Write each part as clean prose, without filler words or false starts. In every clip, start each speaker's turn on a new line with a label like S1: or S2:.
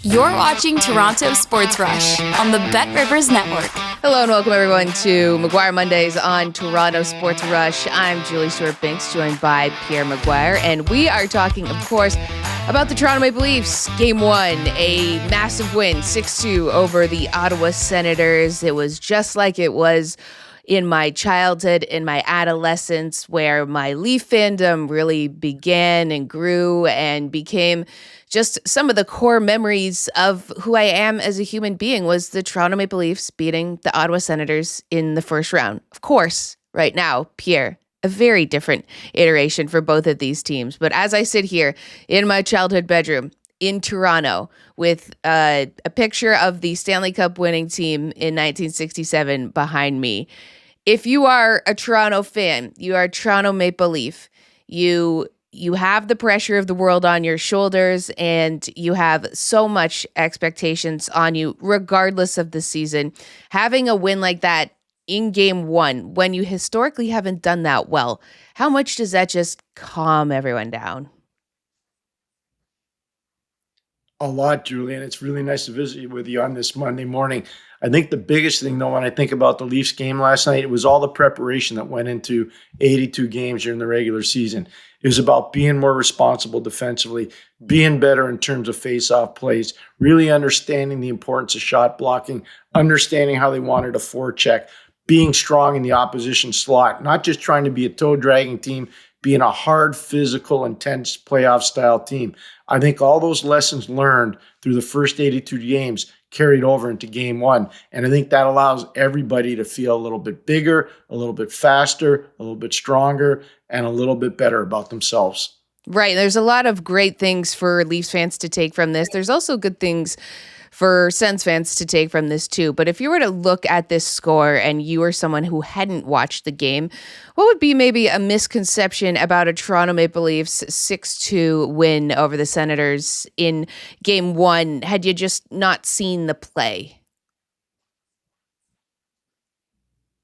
S1: You're watching Toronto Sports Rush on the Bet Rivers Network.
S2: Hello and welcome everyone to McGuire Mondays on Toronto Sports Rush. I'm Julie-Stewart Binks, joined by Pierre McGuire, and we are talking, of course, about the Toronto Maple Leafs. Game 1, a massive win, 6-2 over the Ottawa Senators. It was just like it was in my childhood, in my adolescence, where my Leaf fandom really began and grew and became just some of the core memories of who I am as a human being was the Toronto Maple Leafs beating the Ottawa Senators in the first round. Of course, right now, Pierre, a very different iteration for both of these teams. But as I sit here in my childhood bedroom in Toronto with a picture of the Stanley Cup winning team in 1967 behind me, if you are a Toronto fan, you are a Toronto Maple Leaf, you have the pressure of the world on your shoulders and you have so much expectations on you, regardless of the season. Having a win like that in game 1, when you historically haven't done that well, how much does that just calm everyone down?
S3: A lot, Julie, and it's really nice to visit with you on this Monday morning. I think the biggest thing, though, when I think about the Leafs game last night, it was all the preparation that went into 82 games during the regular season. It was about being more responsible defensively, being better in terms of face-off plays, really understanding the importance of shot blocking, understanding how they wanted to forecheck, being strong in the opposition slot, not just trying to be a toe-dragging team, being a hard, physical, intense playoff-style team. I think all those lessons learned through the first 82 games carried over into game 1. And I think that allows everybody to feel a little bit bigger, a little bit faster, a little bit stronger, and a little bit better about themselves.
S2: Right. There's a lot of great things for Leafs fans to take from this. There's also good things for Sens fans to take from this too. But if you were to look at this score and you were someone who hadn't watched the game, what would be maybe a misconception about a Toronto Maple Leafs 6-2 win over the Senators in game 1 had you just not seen the play?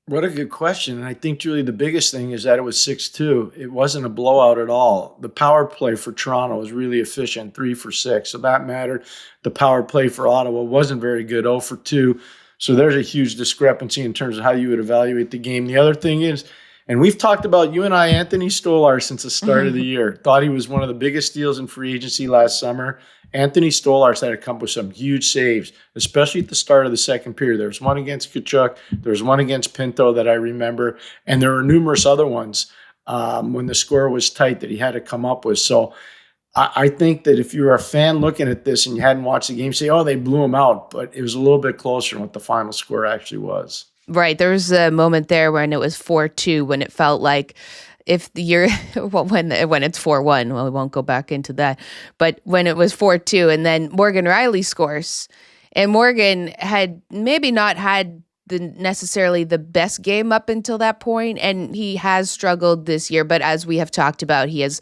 S3: What a good question. And I think, Julie, the biggest thing is that it was 6-2. It wasn't a blowout at all. The power play for Toronto was really efficient, 3 for 6. So that mattered. The power play for Ottawa wasn't very good, 0 for 2. So there's a huge discrepancy in terms of how you would evaluate the game. The other thing is, and we've talked about you and I, Anthony Stolarz, since the start of the year. Thought he was one of the biggest steals in free agency last summer. Anthony Stolarz had to come with some huge saves, especially at the start of the second period. There was one against Tkachuk. There was one against Pinto that I remember. And there were numerous other ones when the score was tight that he had to come up with. So I think that if you're a fan looking at this and you hadn't watched the game, say, oh, they blew him out. But it was a little bit closer than what the final score actually was.
S2: Right. There was a moment there when it was 4-2, when it felt like if you're well, when it's 4-1, well, we won't go back into that. But when it was 4-2 and then Morgan Rielly scores, and Morgan had maybe not had necessarily the best game up until that point, and he has struggled this year. But as we have talked about, he has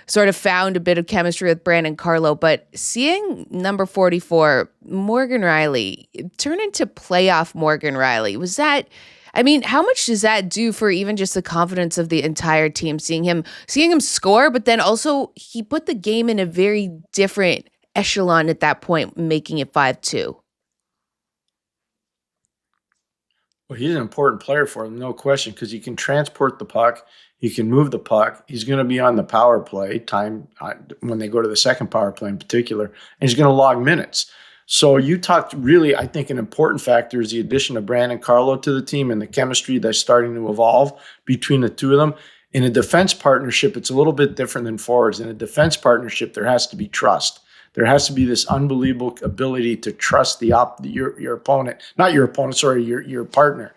S2: sort of found a bit of chemistry with Brandon Carlo. But seeing number 44, Morgan Rielly, turn into playoff Morgan Rielly, was that, I mean, how much does that do for even just the confidence of the entire team, seeing him score, but then also he put the game in a very different echelon at that point, making it 5-2.
S3: Well, he's an important player for them, no question, because he can transport the puck. He can move the puck. He's going to be on the power play time when they go to the second power play in particular, and he's going to log minutes. So you talked really, I think an important factor is the addition of Brandon Carlo to the team and the chemistry that's starting to evolve between the two of them. In a defense partnership, it's a little bit different than forwards. In a defense partnership, there has to be trust. There has to be this unbelievable ability to trust your opponent, not your opponent, sorry, your partner.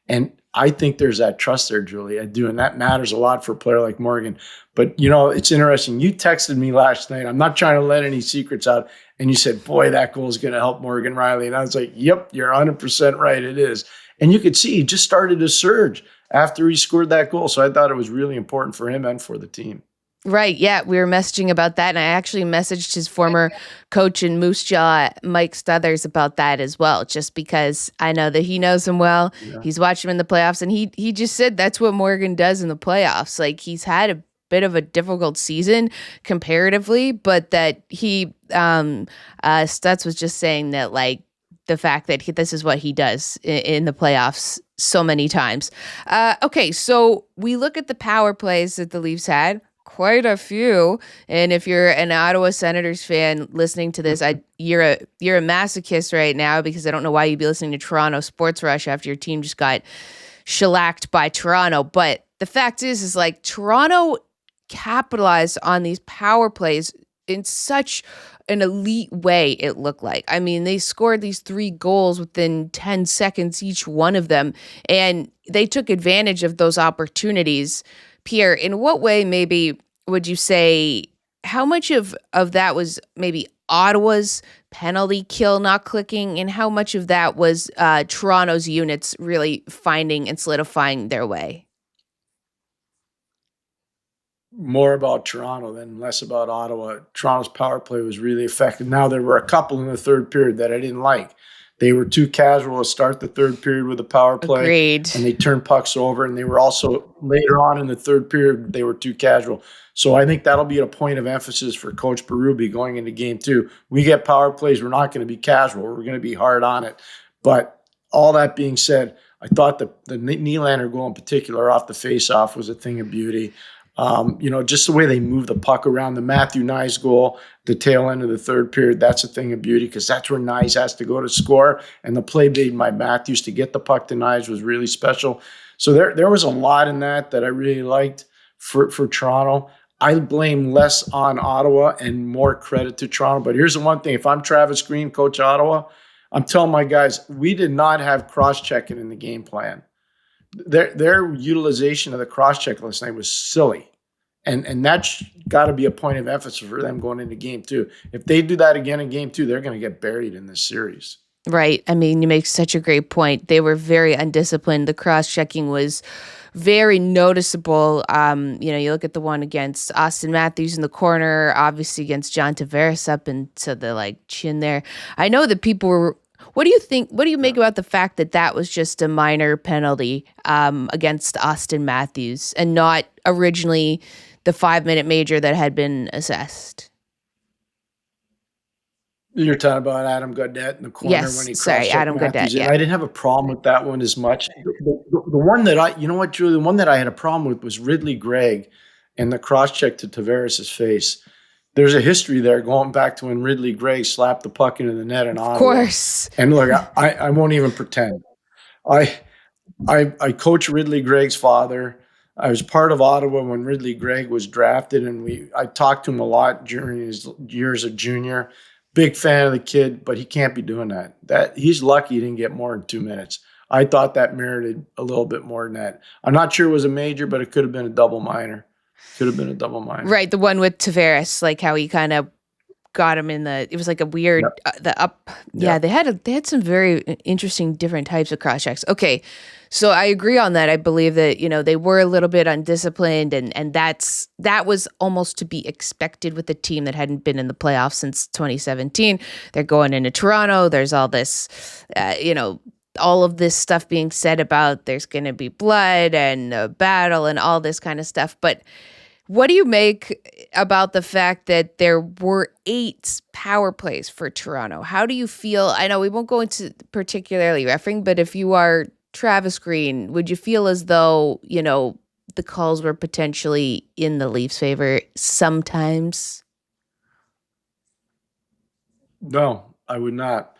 S3: And I think there's that trust there, Julie. I do, and that matters a lot for a player like Morgan. But, you know, it's interesting. You texted me last night. I'm not trying to let any secrets out. And you said, boy, that goal is going to help Morgan Rielly. And I was like, yep, you're 100% right. It is. And you could see he just started to surge after he scored that goal. So I thought it was really important for him and for the team.
S2: Right. Yeah. We were messaging about that. And I actually messaged his former coach in Moose Jaw, Mike Stothers, about that as well, just because I know that he knows him well. Yeah. He's watched him in the playoffs. And he just said that's what Morgan does in the playoffs. Like, he's had a bit of a difficult season comparatively, but that he Stutz was just saying that like the fact that this is what he does in the playoffs so many times. Okay, so we look at the power plays that the Leafs had. Quite a few, and if you're an Ottawa Senators fan listening to this, you're a masochist right now because I don't know why you'd be listening to Toronto Sports Rush after your team just got shellacked by Toronto. But the fact is like Toronto capitalized on these power plays in such an elite way, it looked like. I mean, they scored these 3 goals within 10 seconds, each one of them, and they took advantage of those opportunities. Pierre, in what way maybe would you say, how much of that was maybe Ottawa's penalty kill not clicking, and how much of that was Toronto's units really finding and solidifying their way?
S3: More about Toronto than less about Ottawa. Toronto's power play was really effective. Now, there were a couple in the third period that I didn't like. They were too casual to start the third period with a power play.
S2: Agreed.
S3: And they turned pucks over, and they were also later on in the third period, they were too casual. So I think that'll be a point of emphasis for Coach Berube going into game 2. We get power plays, we're not going to be casual. We're going to be hard on it. But all that being said, I thought the Nylander goal in particular off the faceoff was a thing of beauty. Just the way they move the puck around, the Matthew Nyes goal, the tail end of the third period, that's a thing of beauty because that's where Nyes has to go to score. And the play made by Matthews to get the puck to Nyes was really special. So there was a lot in that I really liked for Toronto. I blame less on Ottawa and more credit to Toronto. But here's the one thing. If I'm Travis Green, coach Ottawa, I'm telling my guys, we did not have cross-checking in the game plan. Their utilization of the cross-check last night was silly. And that's got to be a point of emphasis for them going into game 2. If they do that again in game 2, they're going to get buried in this series.
S2: Right. I mean, you make such a great point. They were very undisciplined. The cross-checking was very noticeable. You look at the one against Austin Matthews in the corner, obviously against John Tavares up into the chin there. I know that people were. What do you think? What do you make about the fact that that was just a minor penalty against Austin Matthews and not originally the 5-minute major that had been assessed?
S3: You're talking about Adam Gaudette in the corner when he crossed-checked
S2: Adam
S3: Matthews.
S2: Gaudette. Yeah.
S3: I didn't have a problem with that one as much. The one that Julie, the one that I had a problem with was Ridley Gregg and the cross-check to Tavares' face. There's a history there going back to when Ridley Gregg slapped the puck into the net in Ottawa.
S2: Of course.
S3: And look, I won't even pretend. I coach Ridley Gregg's father. I was part of Ottawa when Ridley Gregg was drafted, and I talked to him a lot during his years of junior. Big fan of the kid, but he can't be doing that. He's lucky he didn't get more than 2 minutes. I thought that merited a little bit more than that. I'm not sure it was a major, but it could have been a double minor. Right,
S2: the one with Tavares, like how he kind of got him in it was like a weird, the up. Yeah, they had some very interesting different types of cross checks. Okay, so I agree on that. I believe that, they were a little bit undisciplined and that was almost to be expected with a team that hadn't been in the playoffs since 2017. They're going into Toronto. There's all this, all of this stuff being said about there's going to be blood and a battle and all this kind of stuff. But what do you make about the fact that there were 8 power plays for Toronto? How do you feel? I know we won't go into particularly refereeing, but if you are Travis Green, would you feel as though, the calls were potentially in the Leafs' favor sometimes?
S3: No, I would not.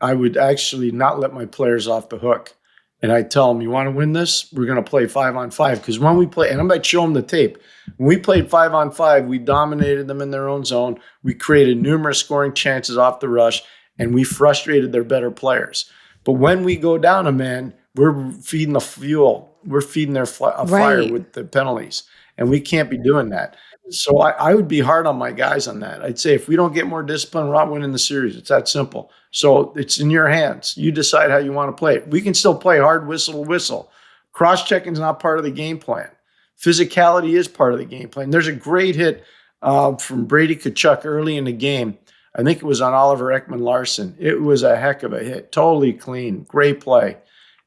S3: I would actually not let my players off the hook. And I tell them, you want to win this? We're going to play 5-on-5. Because when we play, and I'm going to show them the tape. When we played 5-on-5, we dominated them in their own zone. We created numerous scoring chances off the rush, and we frustrated their better players. But when we go down a man, we're feeding the fuel. We're feeding their fire with the penalties. And we can't be doing that. So I would be hard on my guys on that. I'd say if we don't get more discipline, we're not winning the series. It's that simple. So it's in your hands. You decide how you want to play it. We can still play hard whistle to whistle. Cross-checking is not part of the game plan. Physicality is part of the game plan. There's a great hit from Brady Tkachuk early in the game. I think it was on Oliver Ekman-Larsson. It was a heck of a hit. Totally clean. Great play.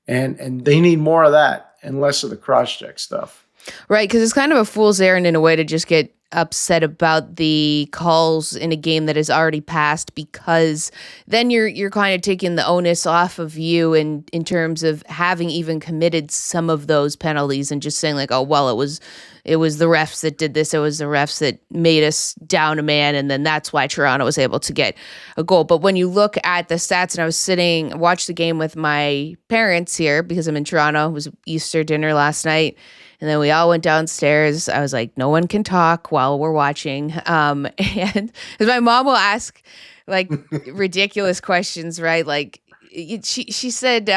S3: And they need more of that and less of the cross-check stuff.
S2: Right, because it's kind of a fool's errand in a way to just get upset about the calls in a game that has already passed, because then you're kind of taking the onus off of you in terms of having even committed some of those penalties and just saying like, oh well, it was the refs that did this, it was the refs that made us down a man, and then that's why Toronto was able to get a goal. But when you look at the stats, and I watched the game with my parents here because I'm in Toronto. It was Easter dinner last night. And then we all went downstairs. I was like, no one can talk while we're watching. And because my mom will ask like ridiculous questions, right? Like she said,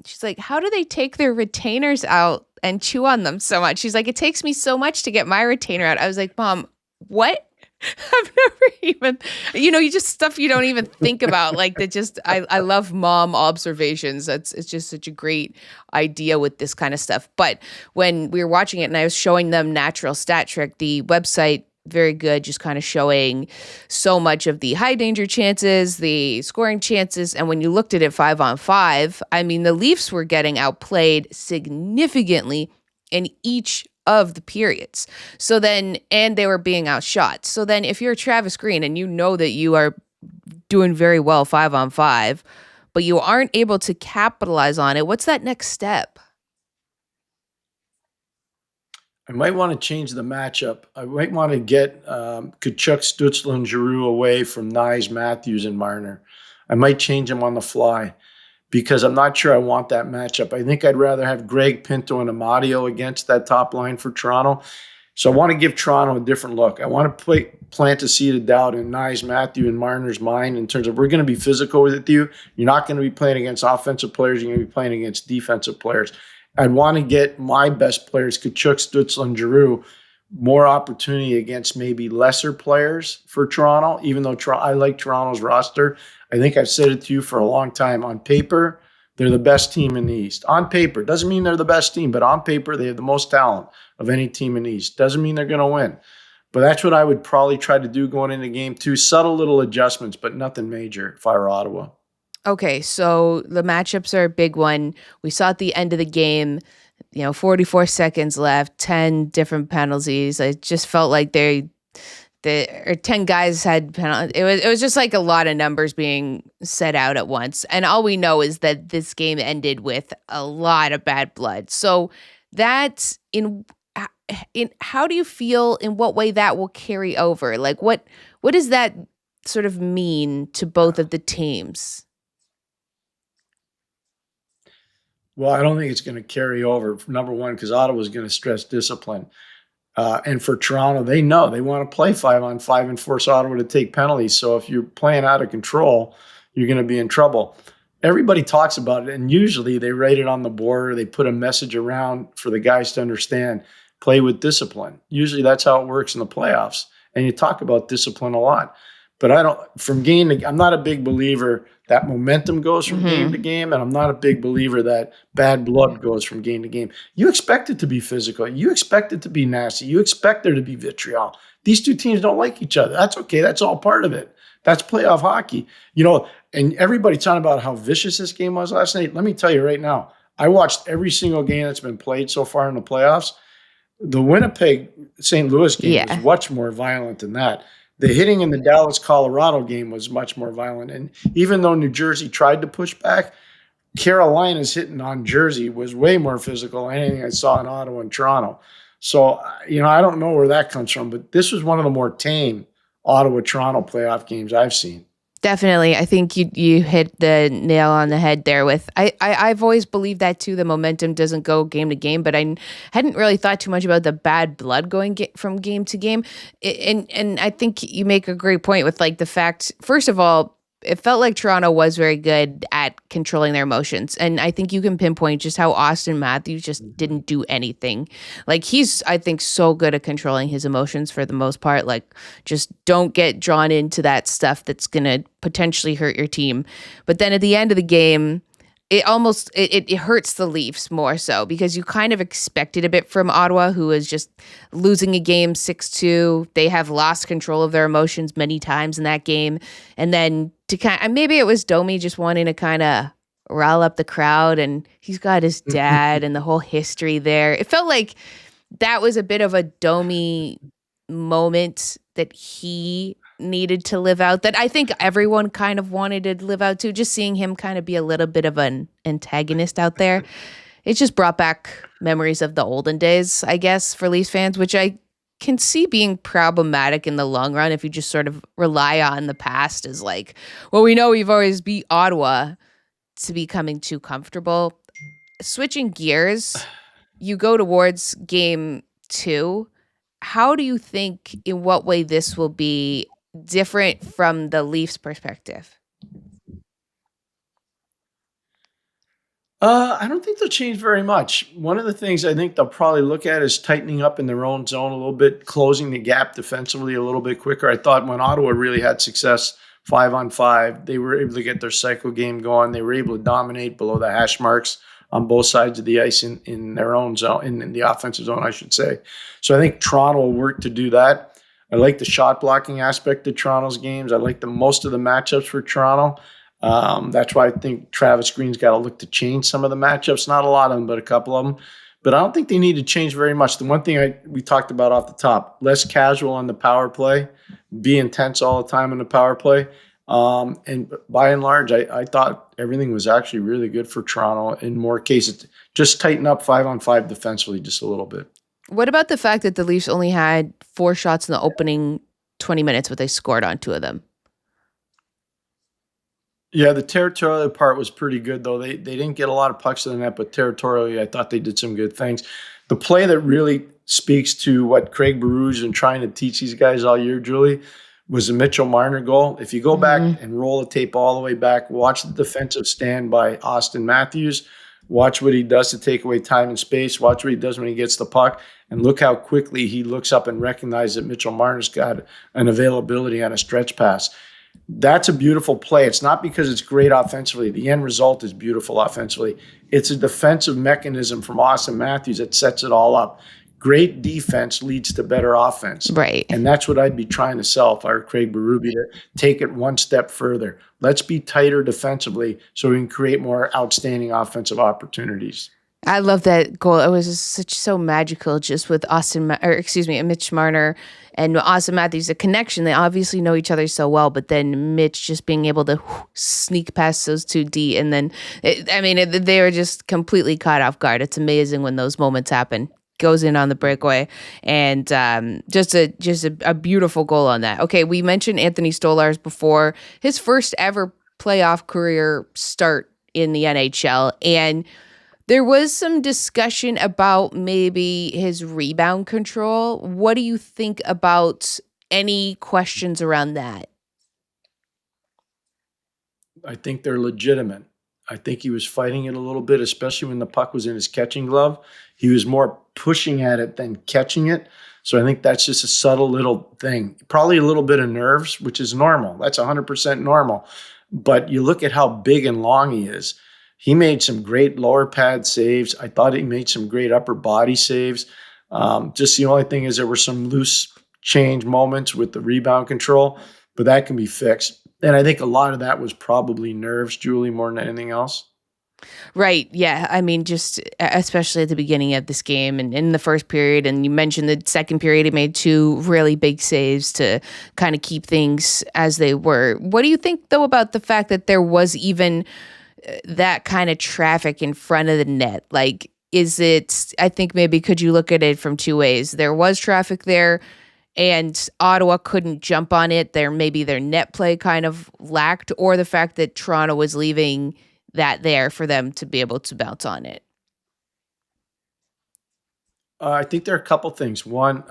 S2: she's like, how do they take their retainers out and chew on them so much? She's like, it takes me so much to get my retainer out. I was like, Mom, what? I've never even, you just stuff you don't even think about. Like that just, I love mom observations. It's just such a great idea with this kind of stuff. But when we were watching it and I was showing them Natural Stat Trick, the website, very good, just kind of showing so much of the high danger chances, the scoring chances. And when you looked at it 5-on-5, I mean, the Leafs were getting outplayed significantly in each of the periods. So then, and they were being outshot. So then if you're Travis Green and you know that you are doing very well 5-on-5, but you aren't able to capitalize on it, what's that next step?
S3: I might want to change the matchup. I might want to get Kachuk, Stützle, and Giroux away from Nyes, Matthews, and Marner. I might change them on the fly because I'm not sure I want that matchup. I think I'd rather have Greg, Pinto, and Amadio against that top line for Toronto. So I want to give Toronto a different look. I want to plant a seed of doubt in Nyes, Matthew, and Marner's mind in terms of we're going to be physical with you. You're not going to be playing against offensive players. You're going to be playing against defensive players. I'd want to get my best players, Kachuk, Stützle, and Giroux, more opportunity against maybe lesser players for Toronto, even though I like Toronto's roster. I think I've said it to you for a long time. On paper, they're the best team in the East. On paper. Doesn't mean they're the best team, but on paper, they have the most talent of any team in the East. Doesn't mean they're going to win. But that's what I would probably try to do going into game 2. Subtle little adjustments, but nothing major if I were Ottawa.
S2: Okay, so the matchups are a big one. We saw at the end of the game, 44 seconds left, 10 different penalties. I just felt like 10 guys had penalties. It was just like a lot of numbers being set out at once. And all we know is that this game ended with a lot of bad blood. So that's in how do you feel, in what way that will carry over? Like what does that sort of mean to both of the teams?
S3: Well, I don't think it's going to carry over, number one, because Ottawa's going to stress discipline. And for Toronto, they know they want to play 5-on-5 and force Ottawa to take penalties. So if you're playing out of control, you're going to be in trouble. Everybody talks about it, and usually they write it on the board or they put a message around for the guys to understand, play with discipline. Usually that's how it works in the playoffs. And you talk about discipline a lot. But I'm not a big believer that momentum goes from game to game, and I'm not a big believer that bad blood goes from game to game. You expect it to be physical. You expect it to be nasty. You expect there to be vitriol. These two teams don't like each other. That's okay. That's all part of it. That's playoff hockey. And everybody talking about how vicious this game was last night. Let me tell you right now, I watched every single game that's been played so far in the playoffs. The Winnipeg-St. Louis game was much more violent than that. The hitting in the Dallas-Colorado game was much more violent. And even though New Jersey tried to push back, Carolina's hitting on Jersey was way more physical than anything I saw in Ottawa and Toronto. So, I don't know where that comes from, but this was one of the more tame Ottawa-Toronto playoff games I've seen.
S2: Definitely. I think you hit the nail on the head there with, I've always believed that too. The momentum doesn't go game to game, but I hadn't really thought too much about the bad blood going from game to game. And I think you make a great point with like the fact, first of all, it felt like Toronto was very good at controlling their emotions. And I think you can pinpoint just how Austin Matthews just didn't do anything. Like he's, I think, so good at controlling his emotions for the most part. Like just don't get drawn into that stuff that's going to potentially hurt your team. But then at the end of the game, it hurts the Leafs more so because you kind of expected a bit from Ottawa, who is just losing a game 6-2. They have lost control of their emotions many times in that game. And then maybe it was Domi just wanting to kind of rile up the crowd, and he's got his dad and the whole history there. It felt like that was a bit of a Domi moment that he needed to live out, that I think everyone kind of wanted to live out too. Just seeing him kind of be a little bit of an antagonist out there, it just brought back memories of the olden days, I guess, for Leafs fans, which I can see being problematic in the long run if you just sort of rely on the past as like, well, we know we've always beat Ottawa, to becoming too comfortable. Switching gears, you go towards game 2. How do you think, in what way this will be different from the Leafs' perspective?
S3: I don't think they'll change very much. One of the things I think they'll probably look at is tightening up in their own zone a little bit, closing the gap defensively a little bit quicker. I thought when Ottawa really had success 5-on-5, they were able to get their cycle game going. They were able to dominate below the hash marks on both sides of the ice in their own zone, in the offensive zone, I should say. So I think Toronto will work to do that. I like the shot blocking aspect of Toronto's games. I like most of the matchups for Toronto. That's why I think Travis Green's got to look to change some of the matchups. Not a lot of them, but a couple of them. But I don't think they need to change very much. The one thing we talked about off the top, less casual on the power play, be intense all the time on the power play. And by and large, I thought everything was actually really good for Toronto in more cases. Just tighten up 5-on-5 defensively just a little bit.
S2: What about the fact that the Leafs only had 4 shots in the opening 20 minutes, but they scored on 2 of them?
S3: Yeah, the territorial part was pretty good, though. They didn't get a lot of pucks to the net, but territorially, I thought they did some good things. The play that really speaks to what Craig Berube been trying to teach these guys all year, Julie, was the Mitchell Marner goal. If you go back and roll the tape all the way back, watch the defensive stand by Austin Matthews, watch what he does to take away time and space, watch what he does when he gets the puck, and look how quickly he looks up and recognizes that Mitchell Marner's got an availability on a stretch pass. That's a beautiful play. It's not because it's great offensively. The end result is beautiful offensively. It's a defensive mechanism from Austin Matthews that sets it all up. Great defense leads to better offense.
S2: Right.
S3: And that's what I'd be trying to sell if I were Craig Berube, to take it one step further. Let's be tighter defensively so we can create more outstanding offensive opportunities.
S2: I love that goal. It was so magical, just with Mitch Marner and Austin Matthews, the connection. They obviously know each other so well, but then Mitch just being able to sneak past those 2D, and then they were just completely caught off guard. It's amazing when those moments happen. Goes in on the breakaway, and just a beautiful goal on that. Okay, we mentioned Anthony Stolarz before, his first ever playoff career start in the NHL, and there was some discussion about maybe his rebound control. What do you think about any questions around that?
S3: I think they're legitimate. I think he was fighting it a little bit, especially when the puck was in his catching glove. He was more pushing at it than catching it. So I think that's just a subtle little thing. Probably a little bit of nerves, which is normal. That's 100% normal. But you look at how big and long he is. He made some great lower pad saves. I thought he made some great upper body saves. Just the only thing is there were some loose change moments with the rebound control, but that can be fixed. And I think a lot of that was probably nerves, Julie, more than anything else.
S2: Right. Yeah. I mean, just especially at the beginning of this game and in the first period. And you mentioned the second period, he made 2 really big saves to kind of keep things as they were. What do you think, though, about the fact that there was even that kind of traffic in front of the net? Like, I think maybe could you look at it from 2 ways? There was traffic there and Ottawa couldn't jump on it. Maybe their net play kind of lacked, or the fact that Toronto was leaving that there for them to be able to bounce on it.
S3: I think there are a couple things. One,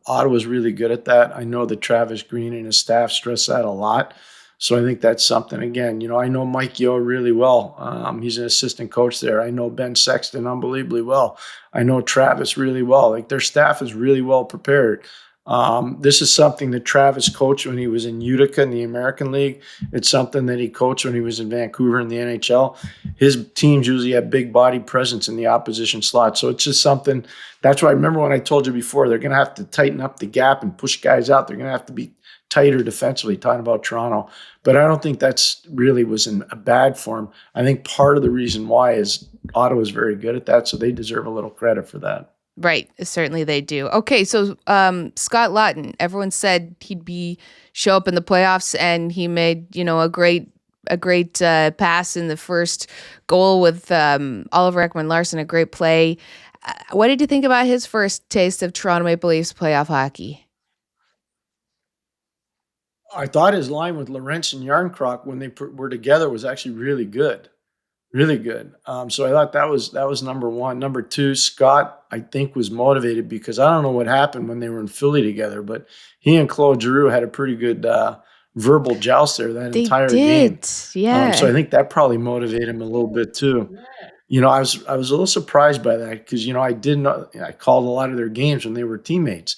S3: Ottawa's really good at that. I know that Travis Green and his staff stress that a lot. So I think that's something. Again, I know Mike Yeo really well. He's an assistant coach there. I know Ben Sexton unbelievably well. I know Travis really well. Like, their staff is really well prepared. This is something that Travis coached when he was in Utica in the American League. It's something that he coached when he was in Vancouver in the NHL. His teams usually have big body presence in the opposition slot. So it's just something. That's why I remember when I told you before, they're going to have to tighten up the gap and push guys out. They're going to have to be tighter defensively, talking about Toronto. But I don't think that's really was in a bad form. I think part of the reason why is Ottawa's very good at that, so they deserve a little credit for that.
S2: Right. Certainly they do. Okay, so Scott Laughton, everyone said he'd show up in the playoffs, and he made, a great pass in the first goal with Oliver Ekman-Larsson, a great play. What did you think about his first taste of Toronto Maple Leafs playoff hockey?
S3: I thought his line with Lorentz and Yarncroc when they were together was actually really good. Really good. So I thought that was number one. Number two, Scott, I think, was motivated because I don't know what happened when they were in Philly together, but he and Claude Giroux had a pretty good verbal joust there that
S2: They
S3: entire game.
S2: did.
S3: So I
S2: Yeah.
S3: think that probably motivated him a little bit too. I was a little surprised by that because I did not. I called a lot of their games when they were teammates,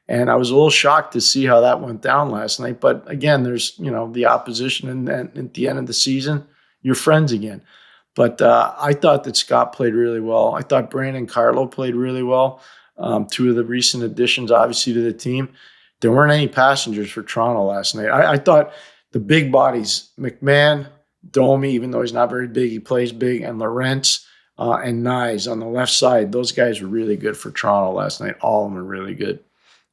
S3: and I was a little shocked to see how that went down last night. But again, there's the opposition, and then at the end of the season, you're friends again. But I thought that Scott played really well. I thought Brandon Carlo played really well. Two of the recent additions, obviously, to the team. There weren't any passengers for Toronto last night. I thought the big bodies, McMahon, Domi, even though he's not very big, he plays big, and Lorentz and Nyes on the left side. Those guys were really good for Toronto last night. All of them were really good.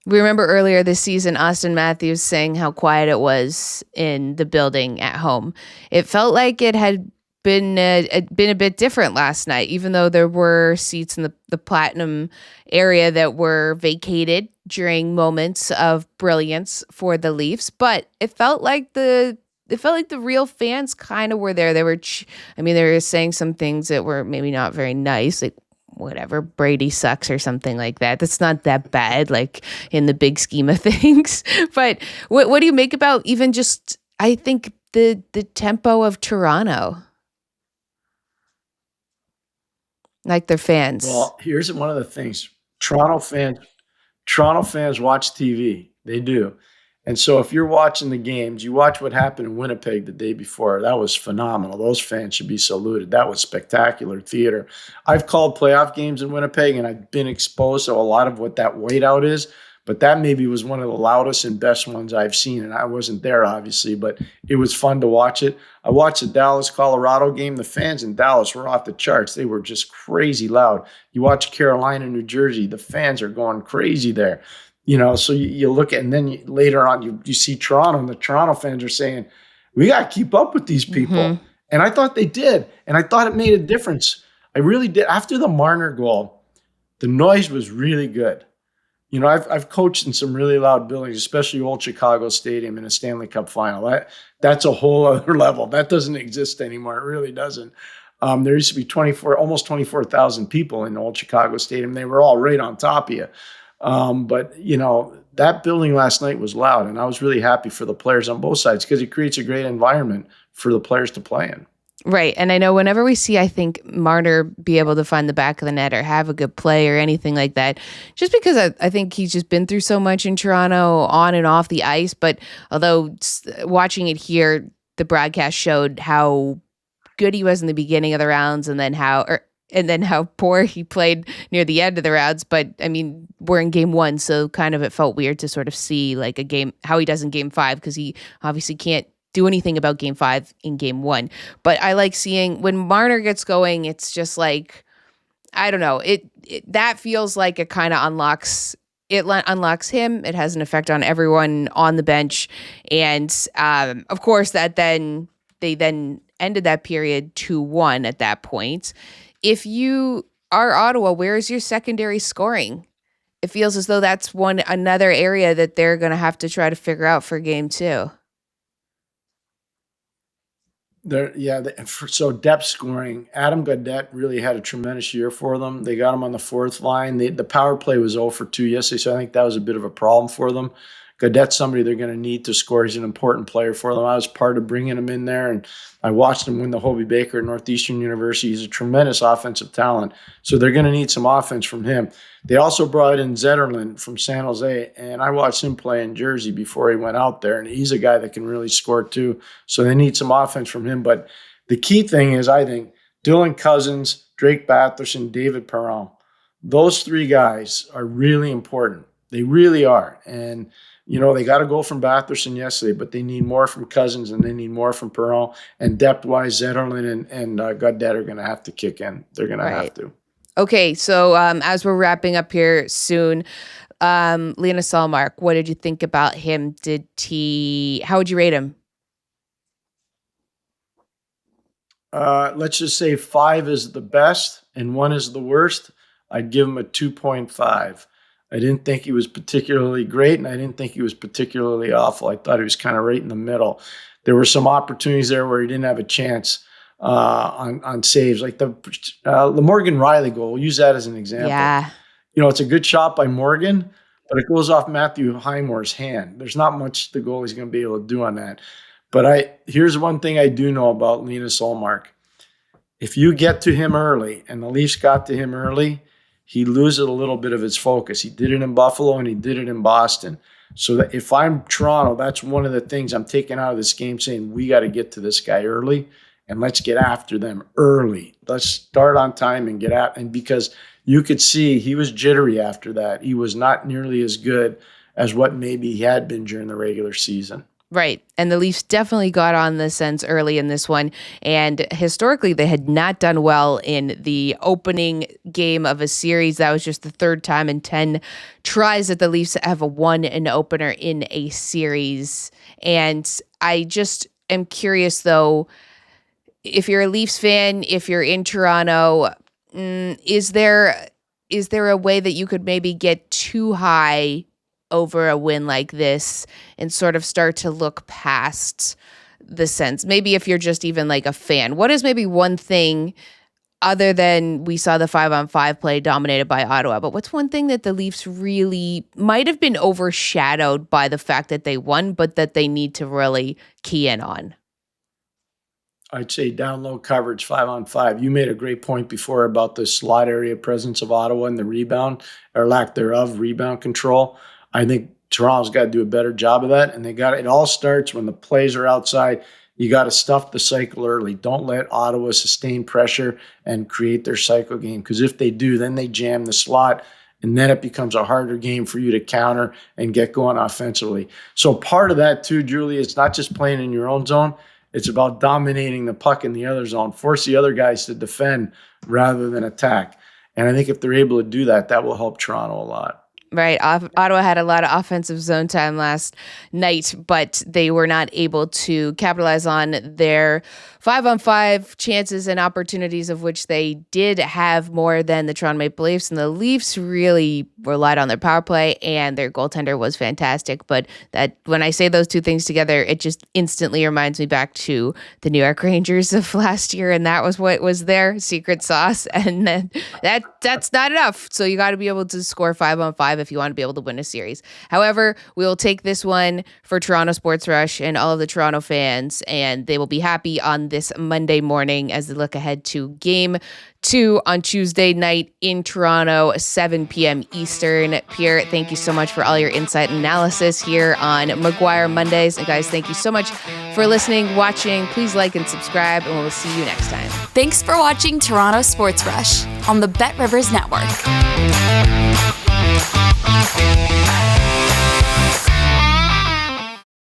S2: We remember earlier this season, Austin Matthews saying how quiet it was in the building at home. It felt like it had been a bit different last night, even though there were seats in the platinum area that were vacated during moments of brilliance for the Leafs. But it felt like the real fans kind of were there. They were, they were saying some things that were maybe not very nice, like whatever, Brady sucks or something like that. That's not that bad, like in the big scheme of things. But what do you make about even just, I think, the tempo of Toronto? Like their fans.
S3: Well, here's one of the things. Toronto fans watch TV. They do. And so if you're watching the games, you watch what happened in Winnipeg the day before. That was phenomenal. Those fans should be saluted. That was spectacular theater. I've called playoff games in Winnipeg, and I've been exposed to a lot of what that whiteout is. But that maybe was one of the loudest and best ones I've seen. And I wasn't there, obviously, but it was fun to watch it. I watched the Dallas-Colorado game. The fans in Dallas were off the charts. They were just crazy loud. You watch Carolina, New Jersey, the fans are going crazy there. So you look at, and then later on, you see Toronto, and the Toronto fans are saying, we got to keep up with these people.
S2: Mm-hmm.
S3: And I thought they did. And I thought it made a difference. I really did. After the Marner goal, the noise was really good. I've coached in some really loud buildings, especially Old Chicago Stadium in a Stanley Cup final. That's a whole other level. That doesn't exist anymore. It really doesn't. There used to be almost 24,000 people in Old Chicago Stadium. They were all right on top of you. But that building last night was loud, and I was really happy for the players on both sides because it creates a great environment for the players to play in.
S2: Right. And I know whenever we see, I think, Marner be able to find the back of the net or have a good play or anything like that, just because I think he's just been through so much in Toronto on and off the ice. But although watching it here, the broadcast showed how good he was in the beginning of the rounds and then how poor he played near the end of the rounds. But we're in game one, so kind of it felt weird to sort of see like a game, how he does in game five, because he obviously can't do anything about game five in game one. But I like seeing when Marner gets going, it's just like, I don't know, it that feels like it kind of unlocks him. It has an effect on everyone on the bench. And of course that then they ended that period 2-1 at that point. If you are Ottawa, where is your secondary scoring? It feels as though that's another area that they're going to have to try to figure out for game two.
S3: So depth scoring, Adam Gaudette really had a tremendous year for them. They got him on the fourth line. The power play was 0 for 2 yesterday, so I think that was a bit of a problem for them. Gaudette's somebody they're going to need to score. He's an important player for them. I was part of bringing him in there, and I watched him win the Hobey Baker at Northeastern University. He's a tremendous offensive talent, so they're going to need some offense from him. They also brought in Zetterlund from San Jose, and I watched him play in Jersey before he went out there, and he's a guy that can really score too, so they need some offense from him. But the key thing is, I think, Dylan Cousins, Drake Batherson, David Perron. Those three guys are really important. They really are, and they got a goal from Batherson yesterday, but they need more from Cousins and they need more from Perron. And depth-wise, Zetterlund and Gaudette are going to have to kick in. They're going to have to.
S2: Okay, so as we're wrapping up here soon, Linus Ullmark, what did you think about him? How would you rate him?
S3: Let's just say 5 is the best and 1 is the worst. I'd give him a 2.5. I didn't think he was particularly great, and I didn't think he was particularly awful. I thought he was kind of right in the middle. There were some opportunities there where he didn't have a chance on saves, like the Morgan Riley goal. We'll use that as an example.
S2: Yeah.
S3: It's a good shot by Morgan, but it goes off Matthew Highmore's hand. There's not much the goalie's going to be able to do on that. But here's one thing I do know about Linus Ullmark. If you get to him early, and the Leafs got to him early, he loses a little bit of his focus. He did it in Buffalo and he did it in Boston. So that if I'm Toronto, that's one of the things I'm taking out of this game, saying we got to get to this guy early and let's get after them early. Let's start on time and get at. And because you could see he was jittery after that. He was not nearly as good as what maybe he had been during the regular season.
S2: Right. And the Leafs definitely got on the Sens early in this one. And historically, they had not done well in the opening game of a series. That was just the third time in 10 tries that the Leafs have won an opener in a series. And I just am curious, though, if you're a Leafs fan, if you're in Toronto, is there a way that you could maybe get too high over a win like this and sort of start to look past the Sens? Maybe if you're just even like a fan, what is maybe one thing other than we saw the 5-on-5 play dominated by Ottawa, but what's one thing that the Leafs really might have been overshadowed by the fact that they won, but that they need to really key in on?
S3: I'd say down low coverage, 5-on-5. You made a great point before about the slot area presence of Ottawa and the rebound or lack thereof rebound control. I think Toronto's got to do a better job of that. And it all starts when the plays are outside. You got to stuff the cycle early. Don't let Ottawa sustain pressure and create their cycle game. Because if they do, then they jam the slot. And then it becomes a harder game for you to counter and get going offensively. So part of that too, Julie, it's not just playing in your own zone. It's about dominating the puck in the other zone. Force the other guys to defend rather than attack. And I think if they're able to do that, that will help Toronto a lot.
S2: Right. Ottawa had a lot of offensive zone time last night, but they were not able to capitalize on their 5-on-5 chances and opportunities, of which they did have more than the Toronto Maple Leafs. And the Leafs really relied on their power play, and their goaltender was fantastic. But that when I say those two things together, it just instantly reminds me back to the New York Rangers of last year, and that was what was their secret sauce. And then that's not enough. So you got to be able to score 5-on-5 if you want to be able to win a series. However, we will take this one for Toronto Sports Rush and all of the Toronto fans, and they will be happy on this Monday morning as they look ahead to Game 2 on Tuesday night in Toronto, 7 p.m. Eastern. Pierre, thank you so much for all your insight and analysis here on McGuire Mondays. And guys, thank you so much for listening, watching. Please like and subscribe, and we'll see you next time.
S1: Thanks for watching Toronto Sports Rush on the Bet Rivers Network.